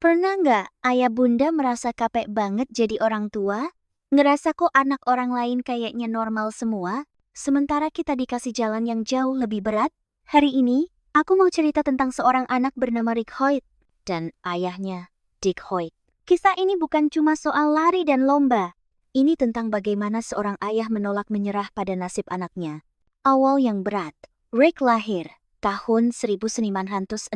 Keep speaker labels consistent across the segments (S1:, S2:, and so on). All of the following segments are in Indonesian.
S1: Pernah nggak ayah bunda merasa capek banget jadi orang tua? Ngerasa kok anak orang lain kayaknya normal semua, sementara kita dikasih jalan yang jauh lebih berat? Hari ini, aku mau cerita tentang seorang anak bernama Rick Hoyt dan ayahnya, Dick Hoyt. Kisah ini bukan cuma soal lari dan lomba. Ini tentang bagaimana seorang ayah menolak menyerah pada nasib anaknya. Awal yang berat. Rick lahir tahun 1962.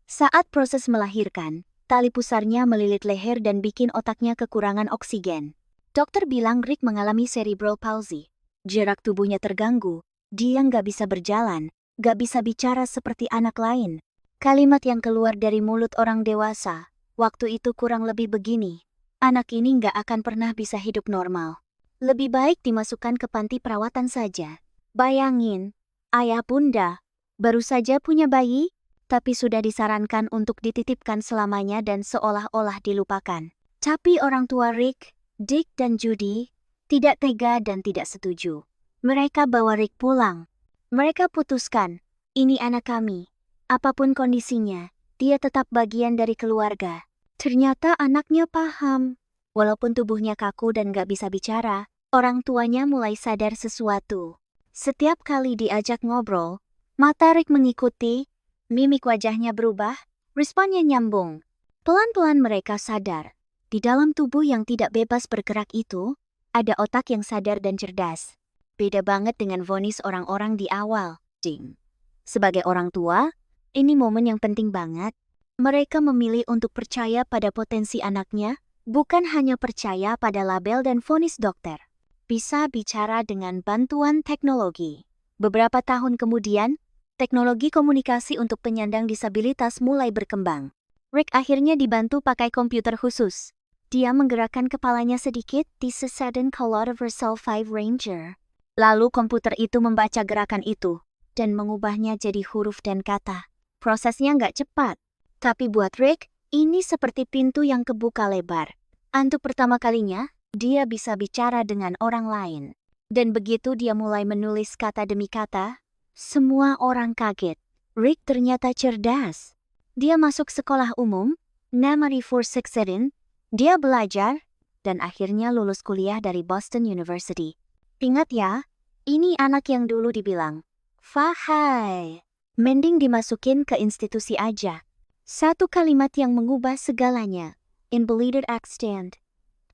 S1: Saat proses melahirkan, tali pusarnya melilit leher dan bikin otaknya kekurangan oksigen. Dokter bilang Rick mengalami cerebral palsy. Jarak tubuhnya terganggu, dia nggak bisa berjalan, nggak bisa bicara seperti anak lain. Kalimat yang keluar dari mulut orang dewasa, waktu itu kurang lebih begini. Anak ini nggak akan pernah bisa hidup normal. Lebih baik dimasukkan ke panti perawatan saja. Bayangin, ayah bunda, baru saja punya bayi, tapi sudah disarankan untuk dititipkan selamanya dan seolah-olah dilupakan. Tapi orang tua Rick, Dick dan Judy tidak tega dan tidak setuju. Mereka bawa Rick pulang. Mereka putuskan, ini anak kami. Apapun kondisinya, dia tetap bagian dari keluarga. Ternyata anaknya paham. Walaupun tubuhnya kaku dan gak bisa bicara, orang tuanya mulai sadar sesuatu. Setiap kali diajak ngobrol, mata Rick mengikuti. Mimik wajahnya berubah, responnya nyambung. Pelan-pelan mereka sadar, di dalam tubuh yang tidak bebas bergerak itu, ada otak yang sadar dan cerdas. Beda banget dengan vonis orang-orang di awal, Ding. Sebagai orang tua, ini momen yang penting banget. Mereka memilih untuk percaya pada potensi anaknya, bukan hanya percaya pada label dan vonis dokter. Bisa bicara dengan bantuan teknologi. Beberapa tahun kemudian, teknologi komunikasi untuk penyandang disabilitas mulai berkembang. Rick akhirnya dibantu pakai komputer khusus. Dia menggerakkan kepalanya sedikit di sudden Colorado 5 Ranger. Lalu komputer itu membaca gerakan itu dan mengubahnya jadi huruf dan kata. Prosesnya nggak cepat, tapi buat Rick, ini seperti pintu yang kebuka lebar. Untuk pertama kalinya, dia bisa bicara dengan orang lain. Dan begitu dia mulai menulis kata demi kata, semua orang kaget. Rick ternyata cerdas. Dia masuk sekolah umum, Namari Forsexerin. Dia belajar, dan akhirnya lulus kuliah dari Boston University. Ingat ya, ini anak yang dulu dibilang, "Fahai, mending dimasukin ke institusi aja." Satu kalimat yang mengubah segalanya. Invalided Act Stand.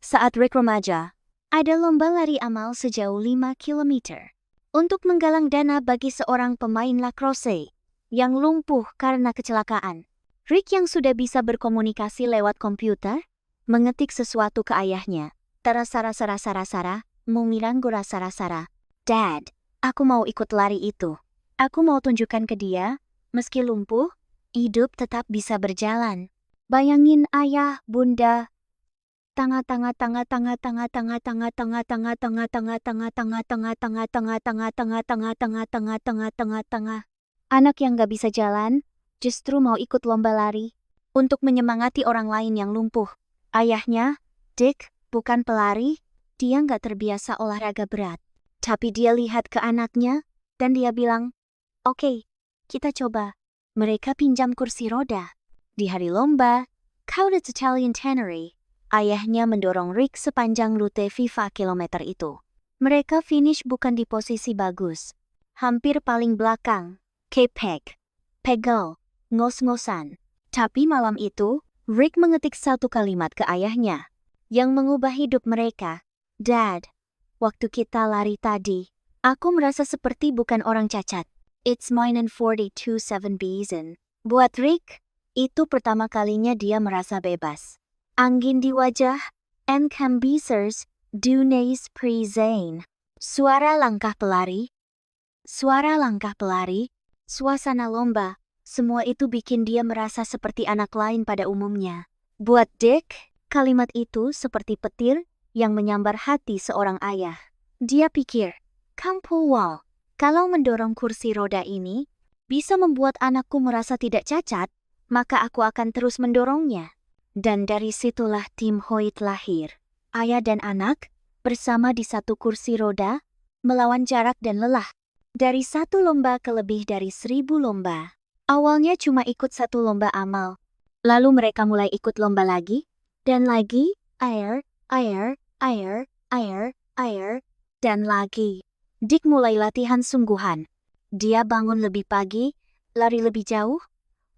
S1: Saat Rick remaja, ada lomba lari amal sejauh 5 kilometer. Untuk menggalang dana bagi seorang pemain lacrosse yang lumpuh karena kecelakaan. Rick yang sudah bisa berkomunikasi lewat komputer, mengetik sesuatu ke ayahnya. Tarasara-sara-sara-sara, mumirang-gura sara-sara. Dad, aku mau ikut lari itu. Aku mau tunjukkan ke dia, meski lumpuh, hidup tetap bisa berjalan. Bayangin ayah, bunda, anak yang gak bisa jalan, justru mau ikut lomba lari untuk menyemangati orang lain yang lumpuh. Ayahnya, Dick, bukan pelari, dia gak terbiasa olahraga berat. Tapi dia lihat ke anaknya, dan dia bilang, "Oke, kita coba." Mereka pinjam kursi roda. Di hari lomba, Countess Italian Tannery, ayahnya mendorong Rick sepanjang rute FIFA kilometer itu. Mereka finish bukan di posisi bagus. Hampir paling belakang. Kepek, pegel, ngos-ngosan. Tapi malam itu, Rick mengetik satu kalimat ke ayahnya yang mengubah hidup mereka. "Dad, waktu kita lari tadi, aku merasa seperti bukan orang cacat. It's mine and 42-7 Beason." Buat Rick, itu pertama kalinya dia merasa bebas. Angin di wajah, en kambisers, dunes prezain. Suara langkah pelari, suasana lomba, semua itu bikin dia merasa seperti anak lain pada umumnya. Buat Dick, kalimat itu seperti petir yang menyambar hati seorang ayah. Dia pikir, "Wow, kalau mendorong kursi roda ini bisa membuat anakku merasa tidak cacat, maka aku akan terus mendorongnya." Dan dari situlah tim Hoyt lahir. Ayah dan anak, bersama di satu kursi roda, melawan jarak dan lelah. Dari satu lomba ke lebih dari 1.000 lomba. Awalnya cuma ikut satu lomba amal. Lalu mereka mulai ikut lomba lagi, dan lagi, air, air, air, air, air, dan lagi. Dick mulai latihan sungguhan. Dia bangun lebih pagi, lari lebih jauh,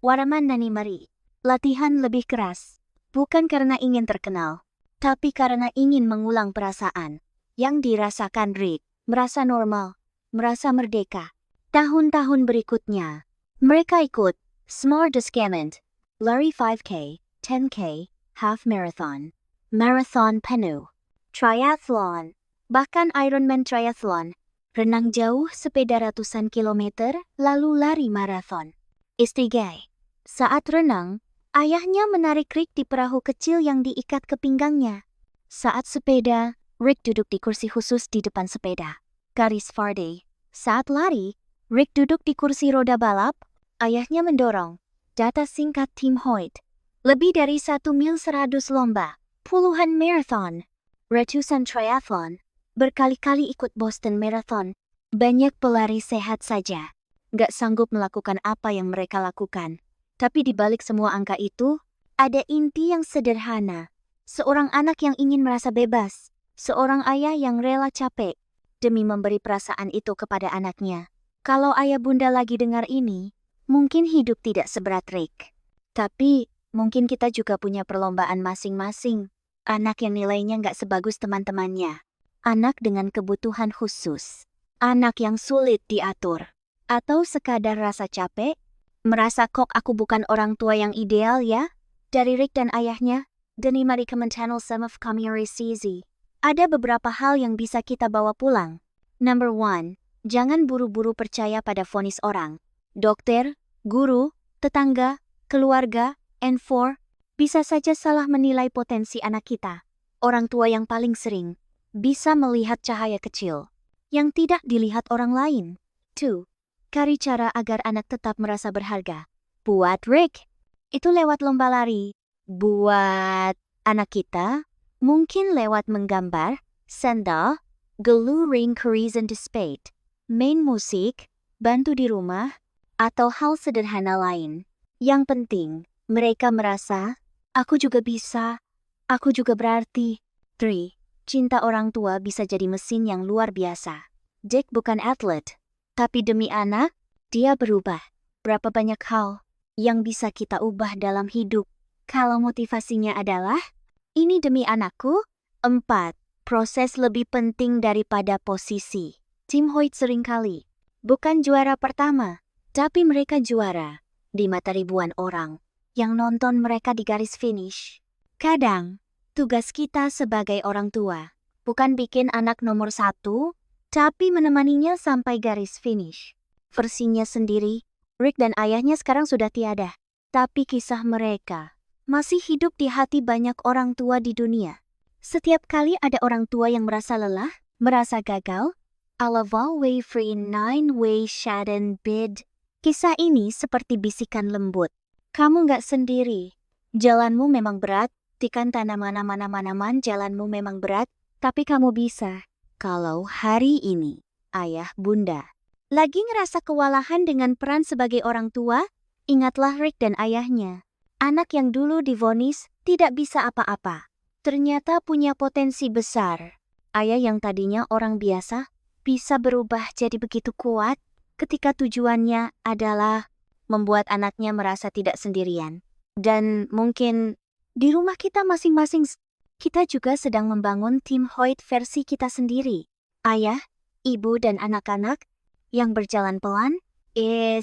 S1: waraman nani mari. Latihan lebih keras. Bukan karena ingin terkenal, tapi karena ingin mengulang perasaan yang dirasakan Rick. Merasa normal, merasa merdeka. Tahun-tahun berikutnya, mereka ikut Smart Discament, lari 5K, 10K, half marathon, marathon penuh, triathlon, bahkan Ironman triathlon, renang jauh sepeda ratusan kilometer, lalu lari marathon. Istigai. Saat renang, ayahnya menarik Rick di perahu kecil yang diikat ke pinggangnya. Saat sepeda, Rick duduk di kursi khusus di depan sepeda. Garis Farday. Saat lari, Rick duduk di kursi roda balap, ayahnya mendorong. Data singkat Tim Hoyt. Lebih dari 1 mil 100 lomba, puluhan marathon, ratusan triathlon, berkali-kali ikut Boston Marathon. Banyak pelari sehat saja, gak sanggup melakukan apa yang mereka lakukan. Tapi di balik semua angka itu, ada inti yang sederhana. Seorang anak yang ingin merasa bebas, seorang ayah yang rela capek demi memberi perasaan itu kepada anaknya. Kalau ayah bunda lagi dengar ini, mungkin hidup tidak seberat Rick. Tapi, mungkin kita juga punya perlombaan masing-masing. Anak yang nilainya gak sebagus teman-temannya. Anak dengan kebutuhan khusus. Anak yang sulit diatur. Atau sekadar rasa capek, merasa kok aku bukan orang tua yang ideal ya? Dari Rick dan ayahnya, Deni mari kementanul some of Kamiri Sizi. Ada beberapa hal yang bisa kita bawa pulang. Number 1, jangan buru-buru percaya pada vonis orang. Dokter, guru, tetangga, keluarga, and 4, bisa saja salah menilai potensi anak kita. Orang tua yang paling sering bisa melihat cahaya kecil yang tidak dilihat orang lain. 2, cari cara agar anak tetap merasa berharga. Buat Rick, itu lewat lomba lari. Buat anak kita, mungkin lewat menggambar, sendal, glue ring and spade, main musik, bantu di rumah, atau hal sederhana lain. Yang penting, mereka merasa, aku juga bisa, aku juga berarti. 3, cinta orang tua bisa jadi mesin yang luar biasa. Dick bukan atlet, tapi demi anak, dia berubah. Berapa banyak hal yang bisa kita ubah dalam hidup, kalau motivasinya adalah, ini demi anakku. 4, proses lebih penting daripada posisi. Tim Hoyt seringkali bukan juara pertama, tapi mereka juara di mata ribuan orang yang nonton mereka di garis finish. Kadang, tugas kita sebagai orang tua bukan bikin anak nomor 1, tapi menemaninya sampai garis finish. Versinya sendiri, Rick dan ayahnya sekarang sudah tiada, tapi kisah mereka masih hidup di hati banyak orang tua di dunia. Setiap kali ada orang tua yang merasa lelah, merasa gagal, Alaval free 9-way Shaden bid. Kisah ini seperti bisikan lembut. Kamu gak sendiri. Jalanmu memang berat, tikan tanaman-tanaman jalanmu memang berat, tapi kamu bisa. Kalau hari ini, ayah bunda lagi ngerasa kewalahan dengan peran sebagai orang tua, ingatlah Rick dan ayahnya. Anak yang dulu divonis tidak bisa apa-apa, ternyata punya potensi besar. Ayah yang tadinya orang biasa, bisa berubah jadi begitu kuat ketika tujuannya adalah membuat anaknya merasa tidak sendirian. Dan mungkin di rumah kita masing-masing, kita juga sedang membangun Tim Hoyt versi kita sendiri. Ayah, ibu dan anak-anak yang berjalan pelan,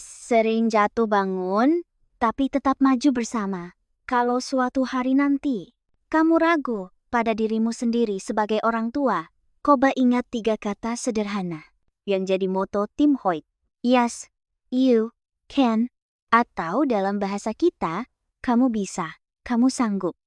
S1: sering jatuh bangun, tapi tetap maju bersama. Kalau suatu hari nanti, kamu ragu pada dirimu sendiri sebagai orang tua, coba ingat 3 kata sederhana yang jadi moto Tim Hoyt. Yes, you can. Atau dalam bahasa kita, kamu bisa, kamu sanggup.